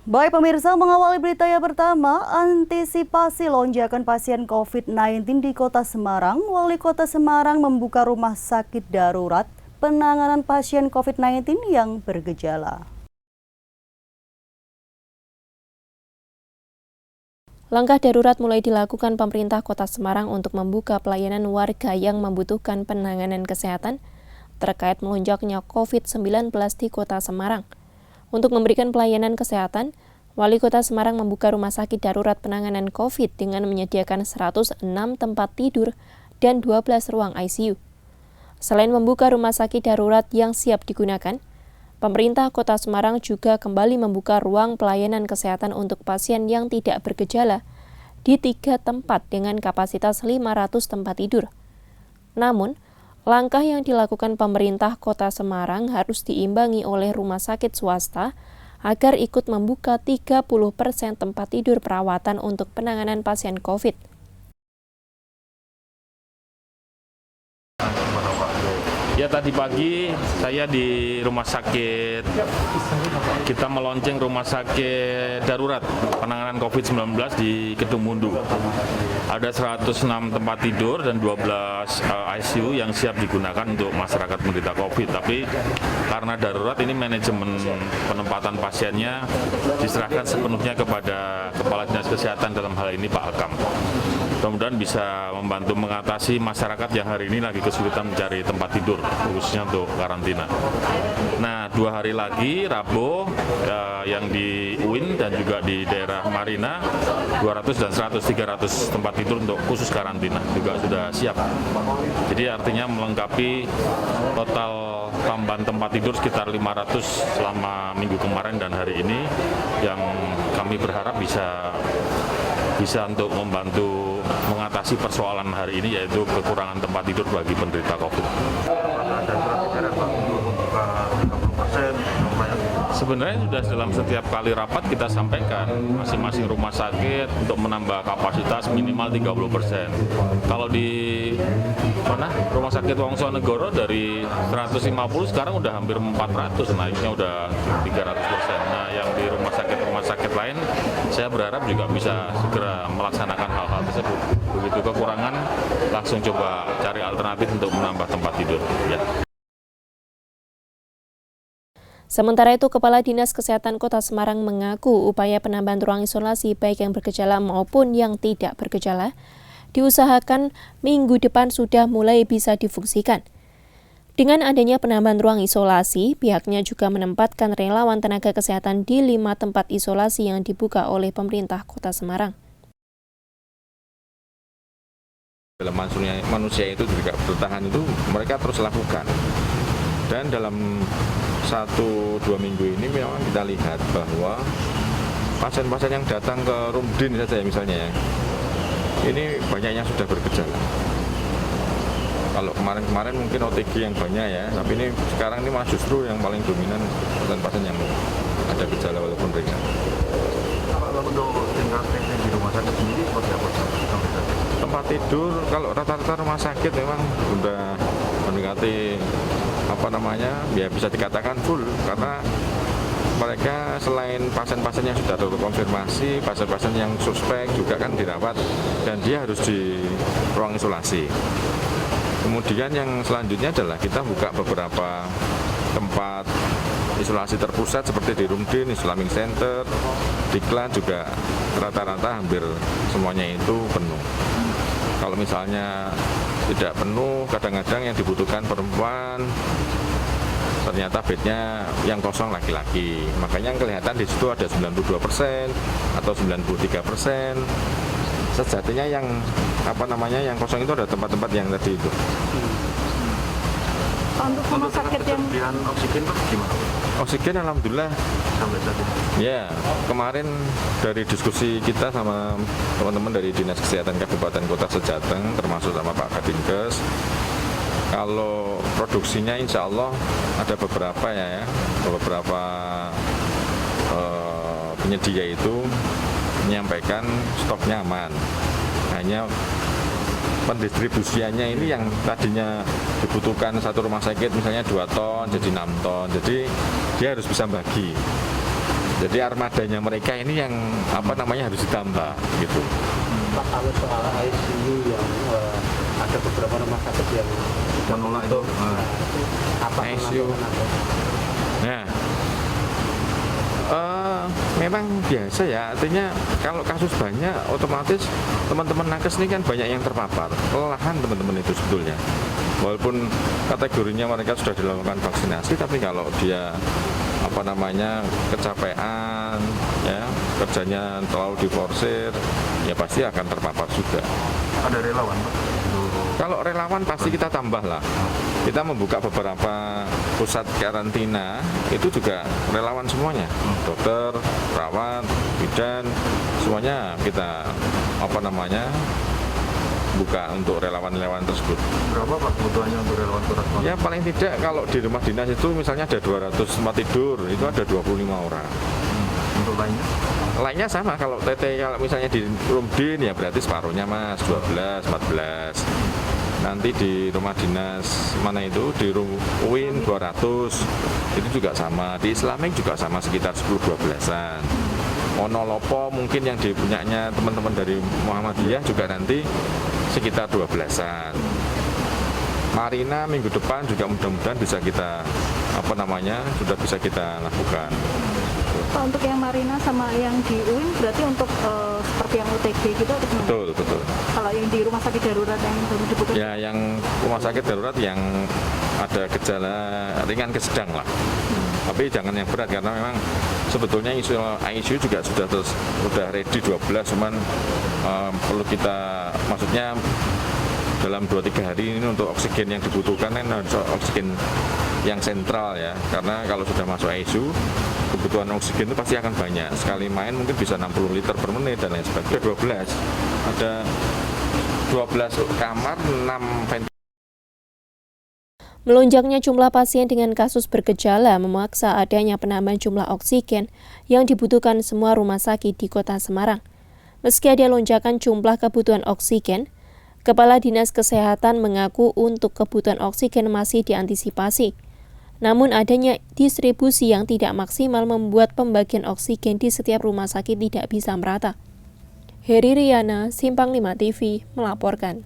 Baik pemirsa, mengawali berita yang pertama, antisipasi lonjakan pasien COVID-19 di Kota Semarang, Wali Kota Semarang membuka rumah sakit darurat penanganan pasien COVID-19 yang bergejala. Langkah darurat mulai dilakukan pemerintah Kota Semarang untuk membuka pelayanan warga yang membutuhkan penanganan kesehatan terkait melonjaknya COVID-19 di Kota Semarang. Untuk memberikan pelayanan kesehatan, Wali Kota Semarang membuka rumah sakit darurat penanganan COVID dengan menyediakan 106 tempat tidur dan 12 ruang ICU. Selain membuka rumah sakit darurat yang siap digunakan, pemerintah Kota Semarang juga kembali membuka ruang pelayanan kesehatan untuk pasien yang tidak bergejala di 3 tempat dengan kapasitas 500 tempat tidur. Namun, langkah yang dilakukan pemerintah Kota Semarang harus diimbangi oleh rumah sakit swasta agar ikut membuka 30% tempat tidur perawatan untuk penanganan pasien COVID. Ya, tadi pagi saya di rumah sakit, kita melonceng rumah sakit darurat penanganan COVID-19 di Kedung Mundu. Ada 106 tempat tidur dan 12 ICU yang siap digunakan untuk masyarakat menderita COVID. Tapi karena darurat ini manajemen penempatan pasiennya diserahkan sepenuhnya kepada Kepala Dinas Kesehatan dalam hal ini Pak Akam. Mudah-mudahan bisa membantu mengatasi masyarakat yang hari ini lagi kesulitan mencari tempat tidur, khususnya untuk karantina. Nah, 2 hari lagi, Rabu, yang di UIN dan juga di daerah Marina, 200 dan 100, 300 tempat tidur untuk khusus karantina juga sudah siap. Jadi artinya melengkapi total tambahan tempat tidur sekitar 500 selama minggu kemarin dan hari ini, yang kami berharap bisa untuk membantu mengatasi persoalan hari ini, yaitu kekurangan tempat tidur bagi penderita COVID. Sebenarnya sudah dalam setiap kali rapat kita sampaikan masing-masing rumah sakit untuk menambah kapasitas minimal 30%. Kalau di rumah sakit Wongsonegoro dari 150 sekarang udah hampir 400, naiknya udah 300%. Nah, yang di rumah sakit lain saya berharap juga bisa segera melaksanakan hal-hal tersebut. Begitu kekurangan, langsung coba cari alternatif untuk menambah tempat tidur. Ya. Sementara itu, Kepala Dinas Kesehatan Kota Semarang mengaku upaya penambahan ruang isolasi baik yang bergejala maupun yang tidak bergejala diusahakan minggu depan sudah mulai bisa difungsikan. Dengan adanya penambahan ruang isolasi, pihaknya juga menempatkan relawan tenaga kesehatan di 5 tempat isolasi yang dibuka oleh pemerintah Kota Semarang. Dalam manusia itu juga bertahan itu mereka terus lakukan. Dan dalam 1-2 minggu ini memang kita lihat bahwa pasien-pasien yang datang ke Rumdin saja misalnya ya, ini banyaknya sudah bergejala. Kalau kemarin mungkin OTG yang banyak ya, tapi ini sekarang ini malah justru yang paling dominan pasien-pasien yang ada gejala walaupun ringan. Kalau untuk tingkat teknis di rumah sakit sendiri seperti apa? Tempat tidur kalau rata-rata rumah sakit memang sudah mendekati ya bisa dikatakan full, karena mereka selain pasien-pasien yang sudah terkonfirmasi, pasien-pasien yang suspek juga kan dirawat dan dia harus di ruang isolasi. Kemudian yang selanjutnya adalah kita buka beberapa tempat isolasi terpusat seperti di Rumdin, Islamic Center, Diklat juga rata-rata hampir semuanya itu penuh. Kalau misalnya tidak penuh, kadang-kadang yang dibutuhkan perempuan, ternyata bednya yang kosong laki-laki. Makanya yang kelihatan di situ ada 92% atau 93%. Sejatinya yang yang kosong itu ada tempat-tempat yang tadi itu. Untuk rumah sakit yang oksigen gimana? Oksigen alhamdulillah Sampai saat ini. ya, kemarin dari diskusi kita sama teman-teman dari Dinas Kesehatan Kabupaten Kota Sejateng termasuk sama Pak Kadinkes, kalau produksinya insya Allah ada beberapa beberapa penyedia itu menyampaikan stoknya aman, hanya pendistribusiannya ini yang tadinya dibutuhkan satu rumah sakit misalnya 2 ton jadi 6 ton, jadi dia harus bisa bagi. Jadi armadanya mereka ini yang harus ditambah gitu. Pak, kalau soal ICU yang ada beberapa rumah sakit yang menolak itu. Apa ICU. Nah, memang biasa ya, artinya kalau kasus banyak otomatis teman-teman nakes ini kan banyak yang terpapar, kelelahan teman-teman itu sebetulnya. Walaupun kategorinya mereka sudah dilakukan vaksinasi, tapi kalau dia kecapean, ya kerjanya terlalu diforsir, ya pasti akan terpapar juga. Ada relawan, Pak? Kalau relawan pasti kita tambah lah. Kita membuka beberapa pusat karantina, itu juga relawan semuanya. Dokter, perawat, bidan, semuanya kita buka untuk relawan-relawan tersebut. Berapa Pak kebutuhannya untuk relawan Kota Semarang? Ya paling tidak kalau di rumah dinas itu misalnya ada 200 tempat tidur, itu ada 25 orang. Untuk lainnya? Lainnya sama, kalau kalau misalnya di Rumdin ya berarti separuhnya Mas, 12, 14. Nanti di rumah dinas mana itu, di UIN 200, itu juga sama. Di Islamik juga sama, sekitar 10-12an. Monolopo mungkin yang dipunyanya teman-teman dari Muhammadiyah juga nanti sekitar 12an. Marina minggu depan juga mudah-mudahan bisa kita sudah bisa kita lakukan. Pak, untuk yang Marina sama yang di UIN berarti untuk seperti yang OTG gitu atau gimana? Betul. Kalau yang di rumah sakit darurat yang baru dibuka? Ya, yang rumah sakit darurat yang ada gejala ringan ke sedang lah. Tapi jangan yang berat, karena memang sebetulnya ICU juga sudah ready 12, cuman perlu kita, maksudnya dalam 2-3 hari ini untuk oksigen yang dibutuhkan kan oksigen yang sentral ya, karena kalau sudah masuk ICU kebutuhan oksigen itu pasti akan banyak. Sekali main mungkin bisa 60 liter per menit dan lain sebagainya. Ada 12 kamar, 6 ventilator. Melonjaknya jumlah pasien dengan kasus bergejala memaksa adanya penambahan jumlah oksigen yang dibutuhkan semua rumah sakit di Kota Semarang. Meski ada lonjakan jumlah kebutuhan oksigen, Kepala Dinas Kesehatan mengaku untuk kebutuhan oksigen masih diantisipasi. Namun adanya distribusi yang tidak maksimal membuat pembagian oksigen di setiap rumah sakit tidak bisa merata. Heri Riana, Simpang 5 TV, melaporkan.